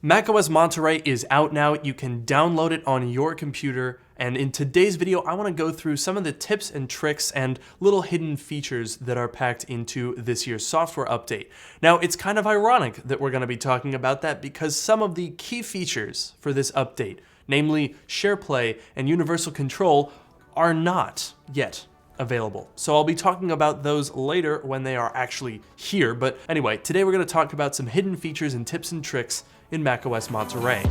macOS Monterey is out now. You can download it on your computer. And in today's video, I want to go through some of the tips and tricks and little hidden features that are packed into this year's software update. Now, it's kind of ironic that we're going to be talking about that because some of the key features for this update, namely SharePlay and Universal Control, are not yet available. So I'll be talking about those later when they are actually here. But anyway, today we're going to talk about some hidden features and tips and tricks in macOS Monterey.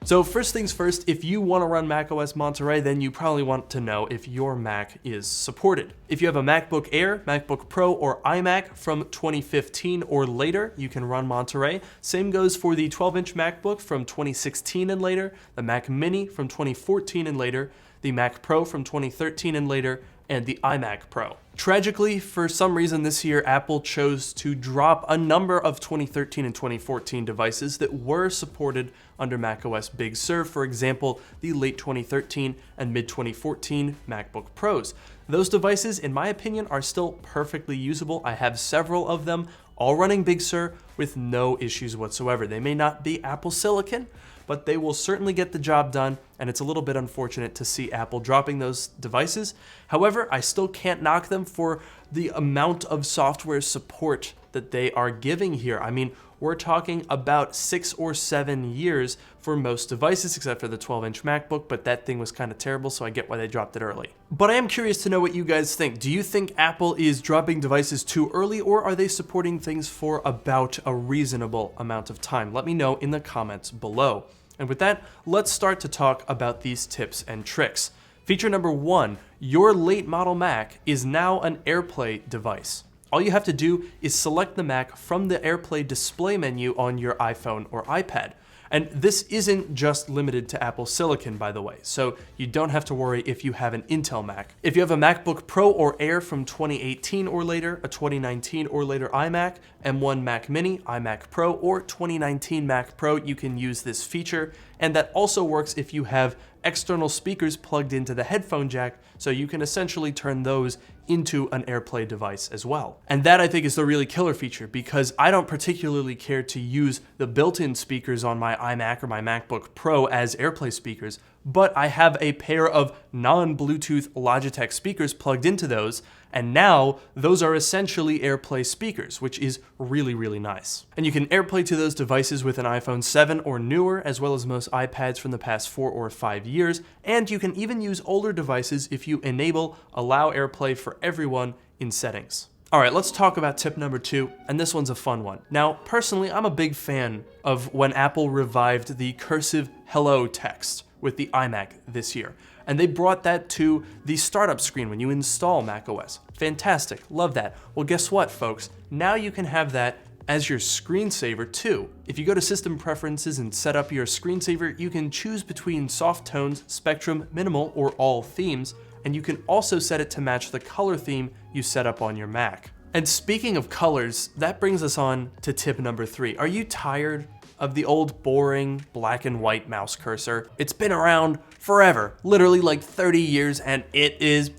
So first things first, if you want to run macOS Monterey, then you probably want to know if your Mac is supported. If you have a MacBook Air, MacBook Pro, or iMac from 2015 or later, you can run Monterey. Same goes for the 12-inch MacBook from 2016 and later, the Mac Mini from 2014 and later, the Mac Pro from 2013 and later, and the iMac Pro. Tragically, for some reason this year, Apple chose to drop a number of 2013 and 2014 devices that were supported under macOS Big Sur, for example, the late 2013 and mid 2014 MacBook Pros. Those devices, in my opinion, are still perfectly usable. I have several of them, all running Big Sur with no issues whatsoever. They may not be Apple Silicon, but they will certainly get the job done, and it's a little bit unfortunate to see Apple dropping those devices. However, I still can't knock them for the amount of software support that they are giving here. I mean, we're talking about 6 or 7 years for most devices, except for the 12-inch MacBook, but that thing was kind of terrible, so I get why they dropped it early. But I am curious to know what you guys think. Do you think Apple is dropping devices too early, or are they supporting things for about a reasonable amount of time? Let me know in the comments below. And with that, let's start to talk about these tips and tricks. Feature number 1, your late model Mac is now an AirPlay device. All you have to do is select the Mac from the AirPlay display menu on your iPhone or iPad. And this isn't just limited to Apple Silicon, by the way, so you don't have to worry if you have an Intel Mac. If you have a MacBook Pro or Air from 2018 or later, a 2019 or later iMac, M1 Mac Mini, iMac Pro, or 2019 Mac Pro, you can use this feature. And that also works if you have external speakers plugged into the headphone jack, so you can essentially turn those into an AirPlay device as well. And that, I think, is the really killer feature, because I don't particularly care to use the built-in speakers on my iMac or my MacBook Pro as AirPlay speakers, but I have a pair of non-Bluetooth Logitech speakers plugged into those, and now those are essentially AirPlay speakers, which is really, really nice. And you can AirPlay to those devices with an iPhone 7 or newer, as well as most iPads from the past 4 or 5 years, and you can even use older devices if you enable Allow AirPlay for Everyone in settings. All right, let's talk about tip number 2, and this one's a fun one. Now, personally, I'm a big fan of when Apple revived the cursive hello text with the iMac this year. And they brought that to the startup screen when you install macOS. Fantastic, love that. Well, guess what, folks? Now you can have that as your screensaver too. If you go to System Preferences and set up your screensaver, you can choose between soft tones, spectrum, minimal, or all themes, and you can also set it to match the color theme you set up on your Mac. And speaking of colors, that brings us on to tip number 3. Are you tired of the old boring black and white mouse cursor? It's been around forever, literally like 30 years, and it is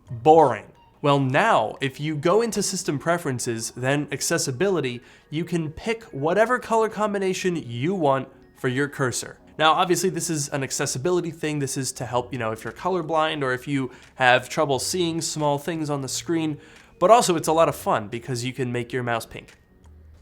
boring. Well, now, if you go into System Preferences, then Accessibility, you can pick whatever color combination you want for your cursor. Now, obviously, this is an accessibility thing. This is to help, if you're colorblind or if you have trouble seeing small things on the screen, but also it's a lot of fun because you can make your mouse pink.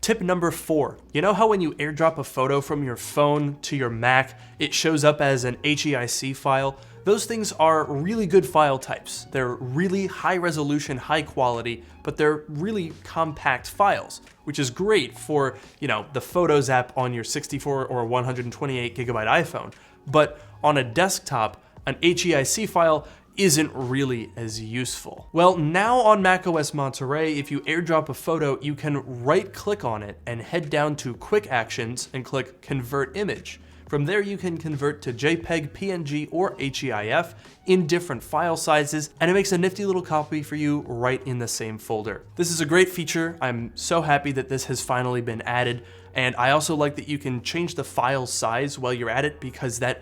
Tip number 4, you know how when you airdrop a photo from your phone to your Mac, it shows up as an HEIC file? Those things are really good file types. They're really high resolution, high quality, but they're really compact files, which is great for, the Photos app on your 64 or 128 gigabyte iPhone. But on a desktop, an HEIC file isn't really as useful. Well, now on macOS Monterey, if you airdrop a photo, you can right-click on it and head down to Quick Actions and click Convert Image. From there, you can convert to JPEG, PNG, or HEIF in different file sizes, and it makes a nifty little copy for you right in the same folder. This is a great feature. I'm so happy that this has finally been added. And I also like that you can change the file size while you're at it, because that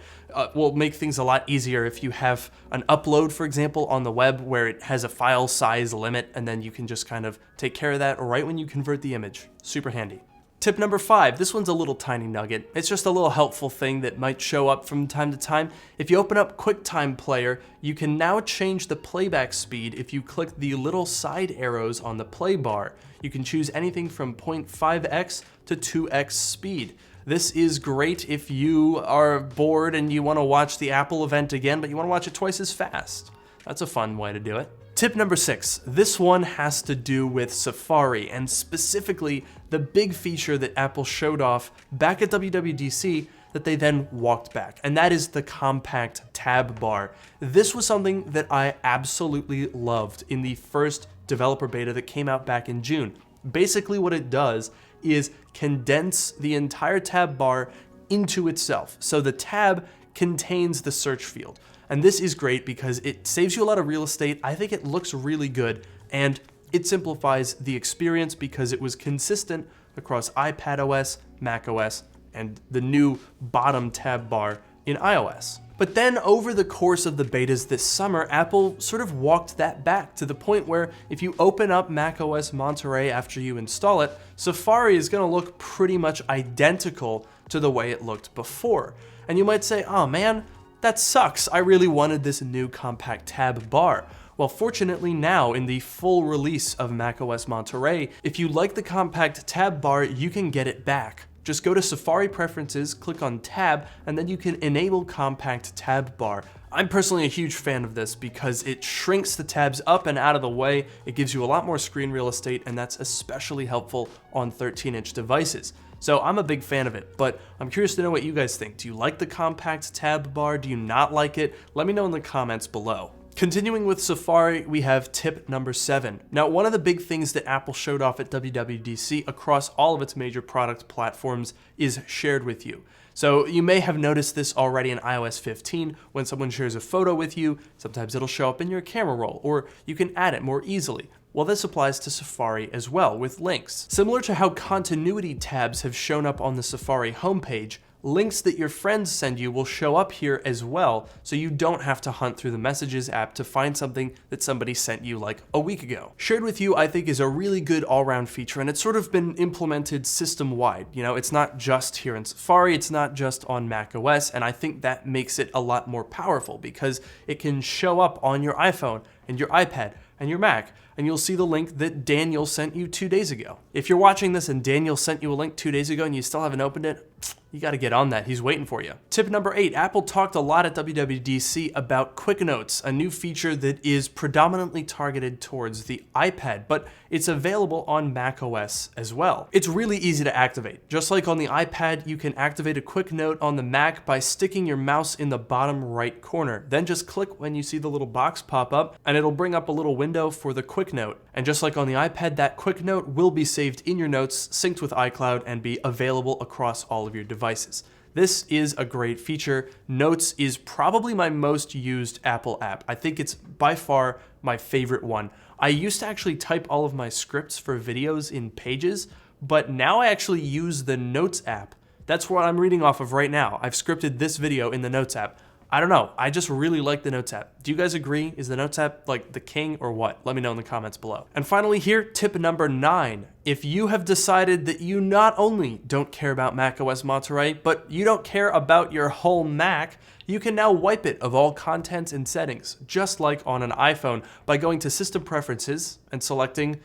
will make things a lot easier if you have an upload, for example, on the web where it has a file size limit, and then you can just kind of take care of that right when you convert the image. Super handy. Tip number 5, this one's a little tiny nugget. It's just a little helpful thing that might show up from time to time. If you open up Quicktime Player, you can now change the playback speed if you click the little side arrows on the play bar. You can choose anything from 0.5x to 2x speed. This is great if you are bored and you want to watch the Apple event again, but you want to watch it twice as fast. That's a fun way to do it. Tip number 6, this one has to do with Safari, and specifically the big feature that Apple showed off back at WWDC that they then walked back, and that is the compact tab bar. This was something that I absolutely loved in the first developer beta that came out back in June. Basically what it does is condense the entire tab bar into itself. So the tab contains the search field. And this is great because it saves you a lot of real estate. I think it looks really good, and it simplifies the experience because it was consistent across iPadOS, macOS, and the new bottom tab bar in iOS. But then over the course of the betas this summer, Apple sort of walked that back to the point where if you open up macOS Monterey after you install it, Safari is going to look pretty much identical to the way it looked before. And you might say, oh man, that sucks. I really wanted this new compact tab bar. Well, fortunately now, in the full release of macOS Monterey, if you like the compact tab bar, you can get it back. Just go to Safari Preferences, click on Tab, and then you can enable compact tab bar. I'm personally a huge fan of this because it shrinks the tabs up and out of the way, it gives you a lot more screen real estate, and that's especially helpful on 13-inch devices. So I'm a big fan of it, but I'm curious to know what you guys think. Do you like the compact tab bar? Do you not like it? Let me know in the comments below. Continuing with Safari, we have tip number 7. Now, one of the big things that Apple showed off at WWDC across all of its major product platforms is shared with you. So you may have noticed this already in iOS 15. When someone shares a photo with you, sometimes it'll show up in your camera roll, or you can add it more easily. Well, this applies to Safari as well with links. Similar to how continuity tabs have shown up on the Safari homepage, links that your friends send you will show up here as well, so you don't have to hunt through the Messages app to find something that somebody sent you like a week ago. Shared with you, I think, is a really good all-around feature, and it's sort of been implemented system-wide. You know, it's not just here in Safari, it's not just on macOS, and I think that makes it a lot more powerful because it can show up on your iPhone and your iPad and your Mac, and you'll see the link that Daniel sent you 2 days ago. If you're watching this and Daniel sent you a link 2 days ago and you still haven't opened it, you gotta get on that, he's waiting for you. Tip number 8, Apple talked a lot at WWDC about Quick Notes, a new feature that is predominantly targeted towards the iPad, but it's available on macOS as well. It's really easy to activate. Just like on the iPad, you can activate a Quick Note on the Mac by sticking your mouse in the bottom right corner. Then just click when you see the little box pop up, and it'll bring up a little window for the Quick Note. And just like on the iPad, that Quick Note will be saved in your notes, synced with iCloud, and be available across all of your devices. This is a great feature. Notes is probably my most used Apple app. I think it's by far my favorite one. I used to actually type all of my scripts for videos in Pages, but now I actually use the Notes app. That's what I'm reading off of right now. I've scripted this video in the Notes app. I don't know, I just really like the Notes app. Do you guys agree? Is the Notes app like the king or what? Let me know in the comments below. And finally here, tip number 9. If you have decided that you not only don't care about macOS Monterey, but you don't care about your whole Mac, you can now wipe it of all contents and settings, just like on an iPhone, by going to System Preferences and selecting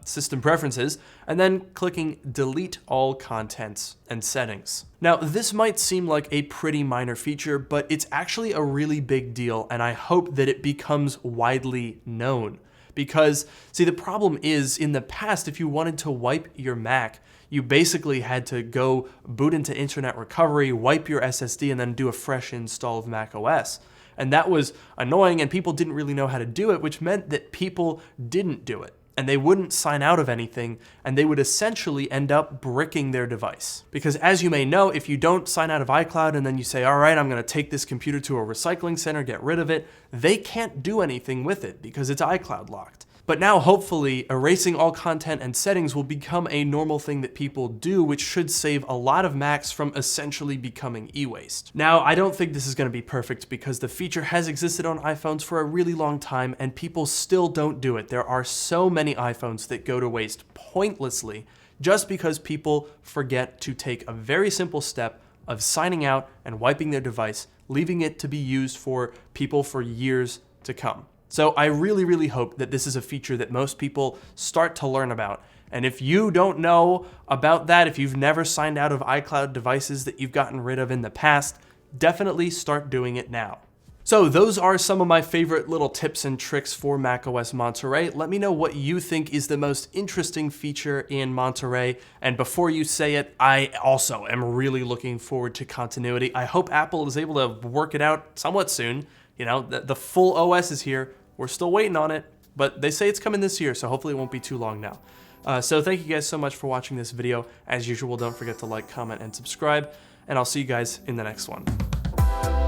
System Preferences, and then clicking Delete All Contents and Settings. Now, this might seem like a pretty minor feature, but it's actually a really big deal, and I hope that it becomes widely known. Because, see, the problem is, in the past, if you wanted to wipe your Mac, you basically had to go boot into Internet Recovery, wipe your SSD, and then do a fresh install of macOS. And that was annoying, and people didn't really know how to do it, which meant that people didn't do it. and they wouldn't sign out of anything, and they would essentially end up bricking their device. Because as you may know, if you don't sign out of iCloud and then you say, all right, I'm gonna take this computer to a recycling center, get rid of it, they can't do anything with it because it's iCloud locked. But now, hopefully, erasing all content and settings will become a normal thing that people do, which should save a lot of Macs from essentially becoming e-waste. Now, I don't think this is going to be perfect because the feature has existed on iPhones for a really long time and people still don't do it. There are so many iPhones that go to waste pointlessly just because people forget to take a very simple step of signing out and wiping their device, leaving it to be used for people for years to come. So I really, really hope that this is a feature that most people start to learn about. And if you don't know about that, if you've never signed out of iCloud devices that you've gotten rid of in the past, definitely start doing it now. So those are some of my favorite little tips and tricks for macOS Monterey. Let me know what you think is the most interesting feature in Monterey. And before you say it, I also am really looking forward to continuity. I hope Apple is able to work it out somewhat soon. You know, the full OS is here. We're still waiting on it, but they say it's coming this year, so hopefully it won't be too long now. So thank you guys so much for watching this video. As usual, don't forget to like, comment, and subscribe, and I'll see you guys in the next one.